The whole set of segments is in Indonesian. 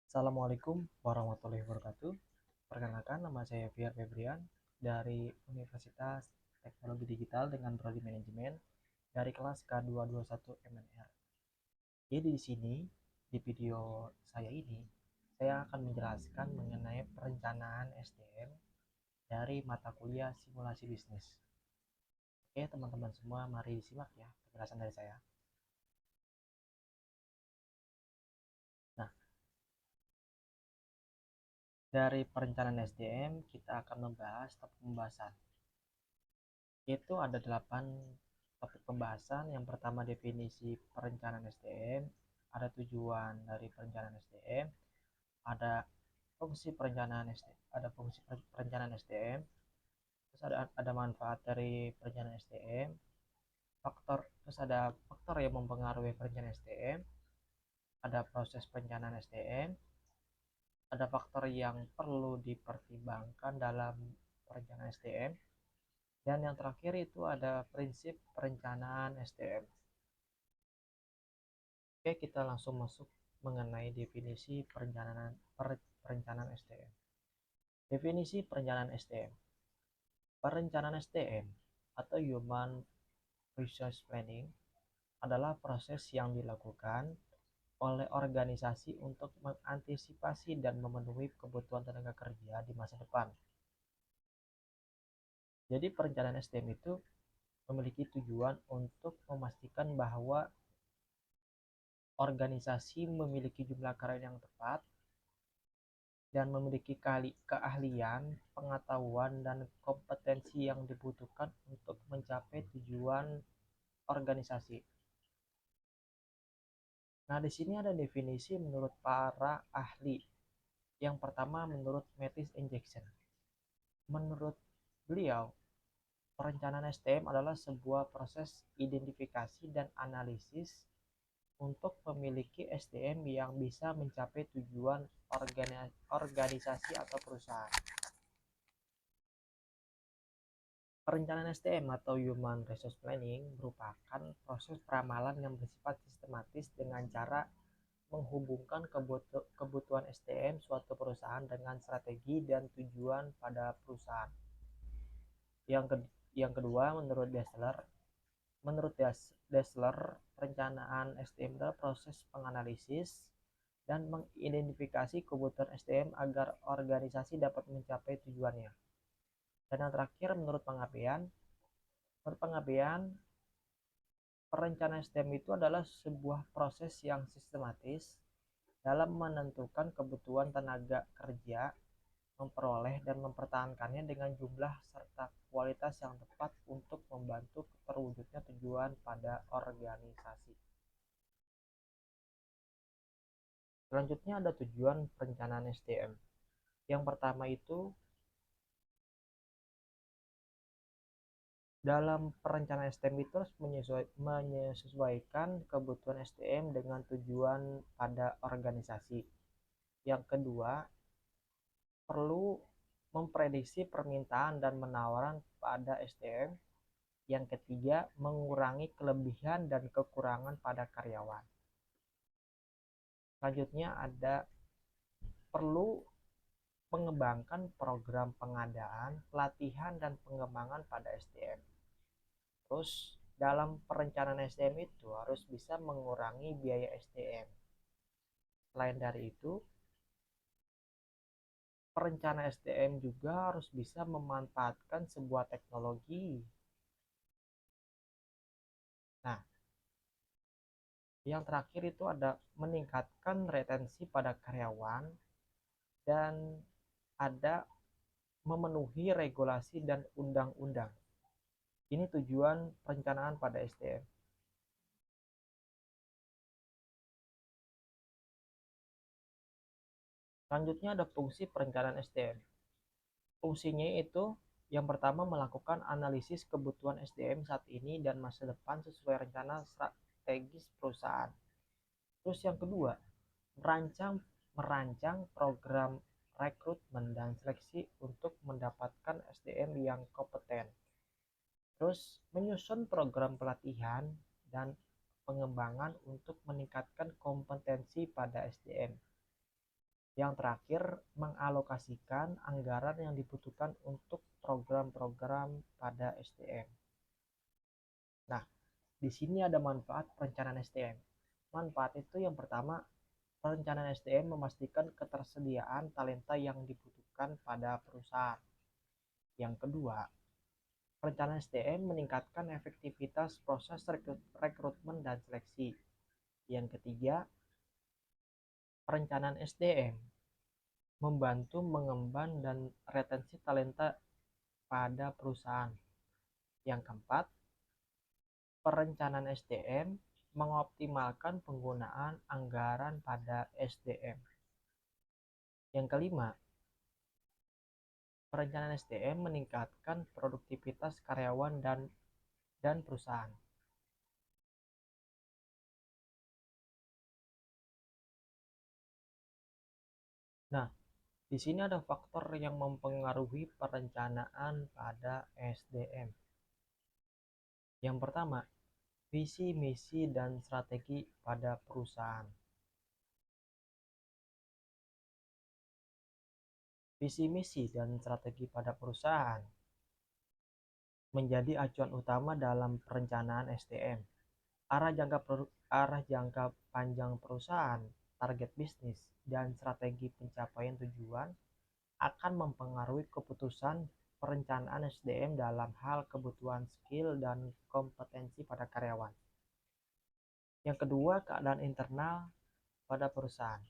Assalamualaikum warahmatullahi wabarakatuh. Perkenalkan, nama saya Fiar Febrian dari Universitas Teknologi Digital dengan Prodi Manajemen dari kelas K221 MNR. Jadi di sini, di video saya ini, saya akan menjelaskan mengenai perencanaan SDM dari mata kuliah simulasi bisnis. Oke, teman-teman semua, mari disimak ya penjelasan dari saya. Nah, dari perencanaan SDM, kita akan membahas topik pembahasan. Itu ada 8 topik pembahasan. Yang pertama definisi perencanaan SDM, ada tujuan dari perencanaan SDM, ada fungsi perencanaan SDM, ada fungsi perencanaan SDM, terus ada manfaat dari perencanaan SDM, terus ada faktor yang mempengaruhi perencanaan SDM, ada proses perencanaan SDM, ada faktor yang perlu dipertimbangkan dalam perencanaan SDM, dan yang terakhir itu ada prinsip perencanaan SDM. Oke, kita langsung masuk mengenai definisi perencanaan SDM. Definisi perencanaan SDM. Perencanaan SDM atau Human Resource Planning adalah proses yang dilakukan oleh organisasi untuk mengantisipasi dan memenuhi kebutuhan tenaga kerja di masa depan. Jadi perencanaan SDM itu memiliki tujuan untuk memastikan bahwa organisasi memiliki jumlah karyawan yang tepat dan memiliki keahlian, pengetahuan, dan kompetensi yang dibutuhkan untuk mencapai tujuan organisasi. Nah, di sini ada definisi menurut para ahli. Yang pertama menurut Mattis and Jackson. Menurut beliau, perencanaan STM adalah sebuah proses identifikasi dan analisis untuk memiliki SDM yang bisa mencapai tujuan organisasi atau perusahaan. Perencanaan SDM atau Human Resource Planning merupakan proses peramalan yang bersifat sistematis dengan cara menghubungkan kebutuhan SDM suatu perusahaan dengan strategi dan tujuan pada perusahaan. Yang kedua, menurut Dessler, perencanaan SDM adalah proses penganalisis dan mengidentifikasi kebutuhan SDM agar organisasi dapat mencapai tujuannya. Dan yang terakhir, menurut Pengabdian, perencanaan STEM itu adalah sebuah proses yang sistematis dalam menentukan kebutuhan tenaga kerja, memperoleh dan mempertahankannya dengan jumlah serta kualitas yang tepat untuk membantu terwujudnya tujuan pada organisasi. Selanjutnya ada tujuan perencanaan SDM. Yang pertama itu dalam perencanaan STM itu harus menyesuaikan kebutuhan STM dengan tujuan pada organisasi. Yang kedua, perlu memprediksi permintaan dan penawaran pada STM. Yang ketiga, mengurangi kelebihan dan kekurangan pada karyawan. Selanjutnya ada perlu mengembangkan program pengadaan, pelatihan, dan pengembangan pada SDM. Terus dalam perencanaan SDM itu harus bisa mengurangi biaya SDM. Selain dari itu, perencana SDM juga harus bisa memanfaatkan sebuah teknologi. Nah, yang terakhir itu ada meningkatkan retensi pada karyawan dan ada memenuhi regulasi dan undang-undang. Ini tujuan perencanaan pada SDM. Selanjutnya ada fungsi perencanaan SDM. Fungsinya itu yang pertama melakukan analisis kebutuhan SDM saat ini dan masa depan sesuai rencana strategis perusahaan. Terus yang kedua, merancang program rekrutmen dan seleksi untuk mendapatkan SDM yang kompeten. Terus menyusun program pelatihan dan pengembangan untuk meningkatkan kompetensi pada SDM. Yang terakhir, mengalokasikan anggaran yang dibutuhkan untuk program-program pada SDM. Nah, di sini ada manfaat perencanaan SDM. Manfaat itu yang pertama, perencanaan SDM memastikan ketersediaan talenta yang dibutuhkan pada perusahaan. Yang kedua, perencanaan SDM meningkatkan efektivitas proses rekrutmen dan seleksi. Yang ketiga, perencanaan SDM membantu mengemban dan retensi talenta pada perusahaan. Yang keempat, perencanaan SDM mengoptimalkan penggunaan anggaran pada SDM. Yang kelima, perencanaan SDM meningkatkan produktivitas karyawan dan perusahaan. Nah, di sini ada faktor yang mempengaruhi perencanaan pada SDM. Yang pertama, visi, misi, dan strategi pada perusahaan. Visi, misi, dan strategi pada perusahaan menjadi acuan utama dalam perencanaan SDM. Arah jangka panjang perusahaan, target bisnis, dan strategi pencapaian tujuan akan mempengaruhi keputusan perencanaan SDM dalam hal kebutuhan skill dan kompetensi pada karyawan. Yang kedua, keadaan internal pada perusahaan.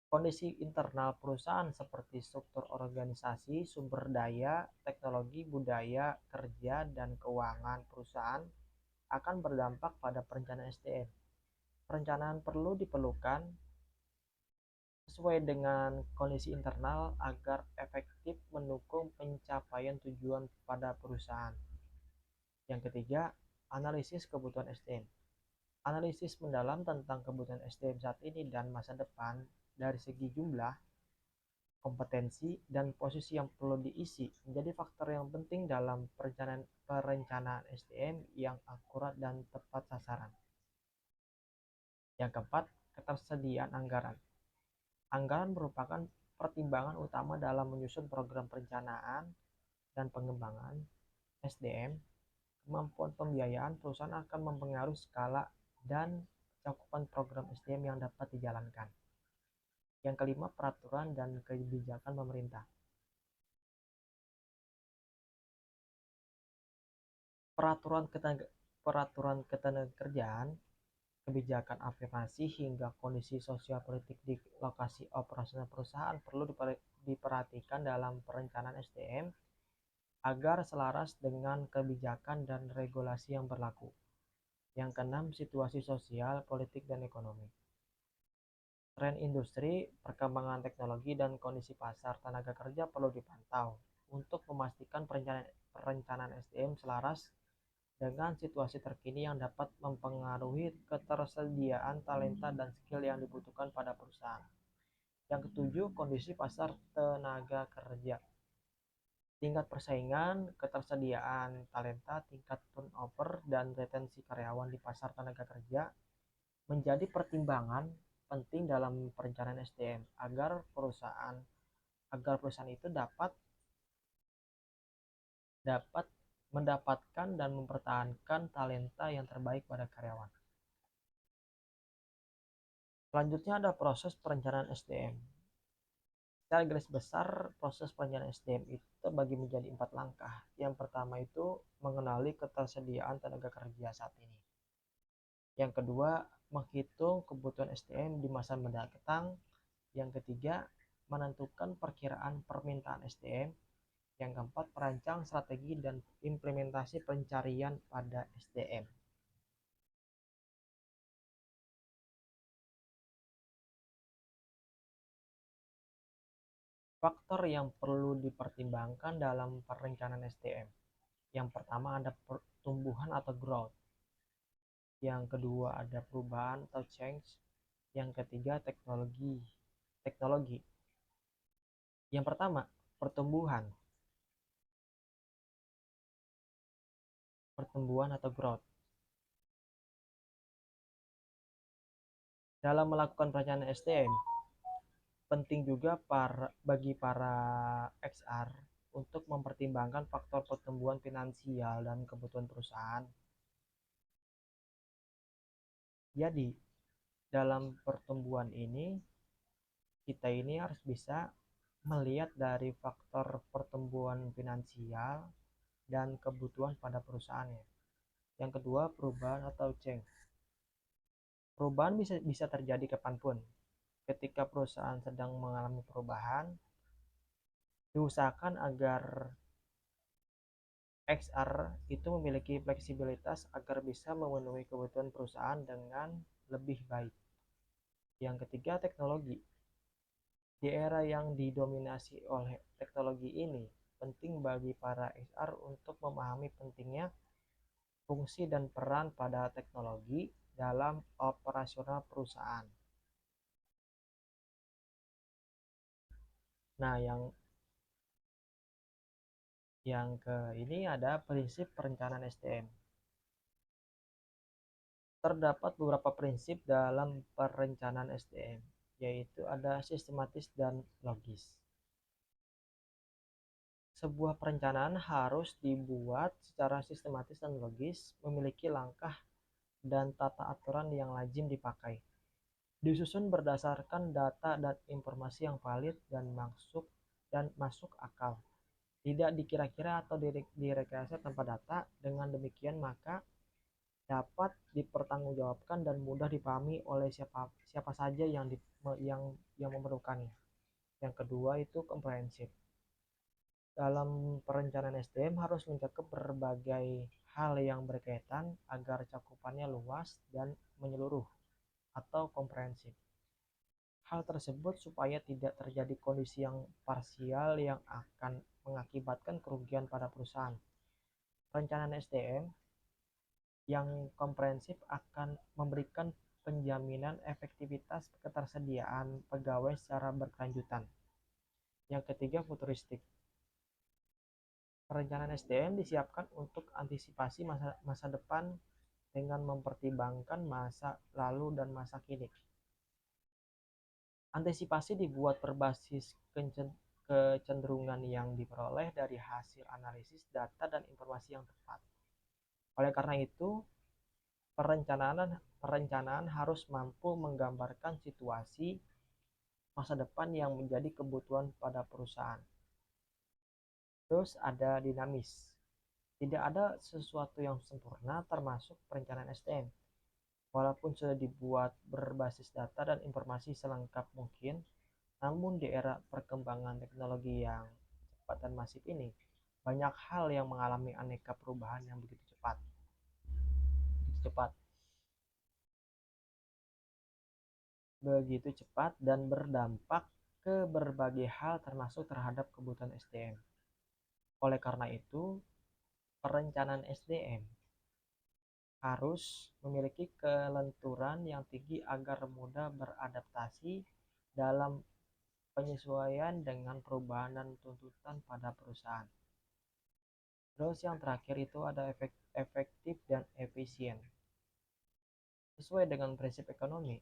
Kondisi internal perusahaan seperti struktur organisasi, sumber daya, teknologi, budaya, kerja, dan keuangan perusahaan akan berdampak pada perencanaan SDM. Perencanaan perlu diperlukan sesuai dengan kondisi internal agar efektif mendukung pencapaian tujuan pada perusahaan. Yang ketiga, analisis kebutuhan SDM. Analisis mendalam tentang kebutuhan SDM saat ini dan masa depan dari segi jumlah, kompetensi, dan posisi yang perlu diisi menjadi faktor yang penting dalam perencanaan SDM yang akurat dan tepat sasaran. Yang keempat, ketersediaan anggaran. Anggaran merupakan pertimbangan utama dalam menyusun program perencanaan dan pengembangan SDM. Kemampuan pembiayaan perusahaan akan mempengaruhi skala dan cakupan program SDM yang dapat dijalankan. Yang kelima, peraturan dan kebijakan pemerintah. Peraturan ketenagakerjaan, kebijakan afirmasi, hingga kondisi sosial politik di lokasi operasional perusahaan perlu diperhatikan dalam perencanaan SDM agar selaras dengan kebijakan dan regulasi yang berlaku. Yang keenam, situasi sosial, politik, dan ekonomi. Tren industri, perkembangan teknologi, dan kondisi pasar tenaga kerja perlu dipantau untuk memastikan perencanaan SDM selaras dengan situasi terkini yang dapat mempengaruhi ketersediaan talenta dan skill yang dibutuhkan pada perusahaan. Yang ketujuh, kondisi pasar tenaga kerja. Tingkat persaingan, ketersediaan talenta, tingkat turnover, dan retensi karyawan di pasar tenaga kerja menjadi pertimbangan penting dalam perencanaan SDM agar perusahaan itu dapat mendapatkan dan mempertahankan talenta yang terbaik pada karyawan. Selanjutnya ada proses perencanaan SDM. Secara garis besar, proses perencanaan SDM itu terbagi menjadi 4 langkah. Yang pertama itu mengenali ketersediaan tenaga kerja saat ini. Yang kedua, menghitung kebutuhan SDM di masa mendatang. Yang ketiga, menentukan perkiraan permintaan SDM. Yang keempat, merancang strategi dan implementasi pencarian pada SDM. Faktor yang perlu dipertimbangkan dalam perencanaan SDM. Yang pertama ada pertumbuhan atau growth. Yang kedua ada perubahan atau change. Yang ketiga teknologi. Yang pertama, pertumbuhan atau growth. Dalam melakukan perencanaan SDM, Penting juga bagi para XR untuk mempertimbangkan faktor pertumbuhan finansial dan kebutuhan perusahaan. Jadi, dalam pertumbuhan ini, kita ini harus bisa melihat dari faktor pertumbuhan finansial dan kebutuhan pada perusahaannya. Yang kedua, perubahan atau change. Perubahan bisa terjadi kapanpun. Ketika perusahaan sedang mengalami perubahan, diusahakan agar XR itu memiliki fleksibilitas agar bisa memenuhi kebutuhan perusahaan dengan lebih baik. Yang ketiga, teknologi. Di era yang didominasi oleh teknologi ini, penting bagi para XR untuk memahami pentingnya fungsi dan peran pada teknologi dalam operasional perusahaan. Nah, yang ke ini ada prinsip perencanaan SDM. Terdapat beberapa prinsip dalam perencanaan SDM, yaitu ada sistematis dan logis. Sebuah perencanaan harus dibuat secara sistematis dan logis, memiliki langkah dan tata aturan yang lazim dipakai. Disusun berdasarkan data dan informasi yang valid dan masuk akal. Tidak dikira-kira atau direkayasa tanpa data. Dengan demikian maka dapat dipertanggungjawabkan dan mudah dipahami oleh siapa saja yang memerlukannya. Yang kedua itu komprehensif. Dalam perencanaan SDM harus mencakup berbagai hal yang berkaitan agar cakupannya luas dan menyeluruh atau komprehensif. Hal tersebut supaya tidak terjadi kondisi yang parsial yang akan mengakibatkan kerugian pada perusahaan. Perencanaan SDM yang komprehensif akan memberikan penjaminan efektivitas ketersediaan pegawai secara berkelanjutan. Yang ketiga, futuristik. Perencanaan SDM disiapkan untuk antisipasi masa depan dengan mempertimbangkan masa lalu dan masa kini. Antisipasi dibuat berbasis kecenderungan yang diperoleh dari hasil analisis data dan informasi yang tepat. Oleh karena itu, perencanaan harus mampu menggambarkan situasi masa depan yang menjadi kebutuhan pada perusahaan. Terus ada dinamis. Tidak ada sesuatu yang sempurna termasuk perencanaan SDM. Walaupun sudah dibuat berbasis data dan informasi selengkap mungkin, namun di era perkembangan teknologi yang cepat dan masif ini, banyak hal yang mengalami aneka perubahan yang begitu cepat dan berdampak ke berbagai hal termasuk terhadap kebutuhan SDM. Oleh karena itu, perencanaan SDM harus memiliki kelenturan yang tinggi agar mudah beradaptasi dalam penyesuaian dengan perubahan dan tuntutan pada perusahaan. Terus yang terakhir itu ada efektif dan efisien. Sesuai dengan prinsip ekonomi,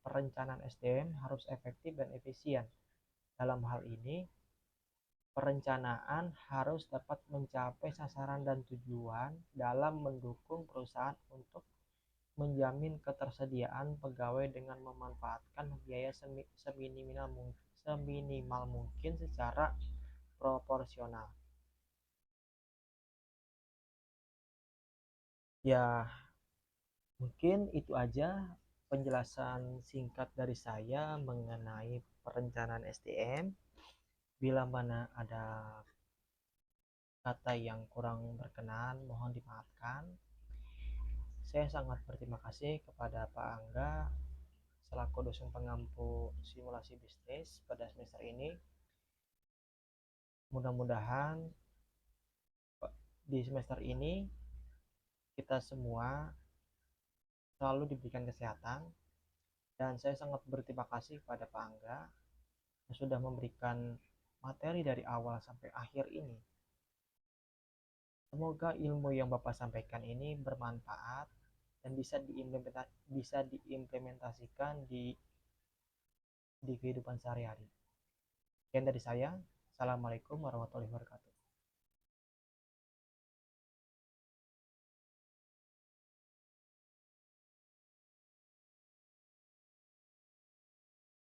perencanaan SDM harus efektif dan efisien. Dalam hal ini, perencanaan harus dapat mencapai sasaran dan tujuan dalam mendukung perusahaan untuk menjamin ketersediaan pegawai dengan memanfaatkan biaya seminimal mungkin secara proporsional. Ya, mungkin itu aja penjelasan singkat dari saya mengenai perencanaan SDM. Bila mana ada kata yang kurang berkenan, mohon dimaafkan. Saya sangat berterima kasih kepada Pak Angga selaku dosen pengampu simulasi bisnis pada semester ini. Mudah-mudahan di semester ini kita semua selalu diberikan kesehatan, dan saya sangat berterima kasih kepada Pak Angga yang sudah memberikan materi dari awal sampai akhir ini. Semoga ilmu yang Bapak sampaikan ini bermanfaat dan bisa diimplementasikan di di kehidupan sehari-hari. Sekian dari saya. Assalamualaikum warahmatullahi wabarakatuh.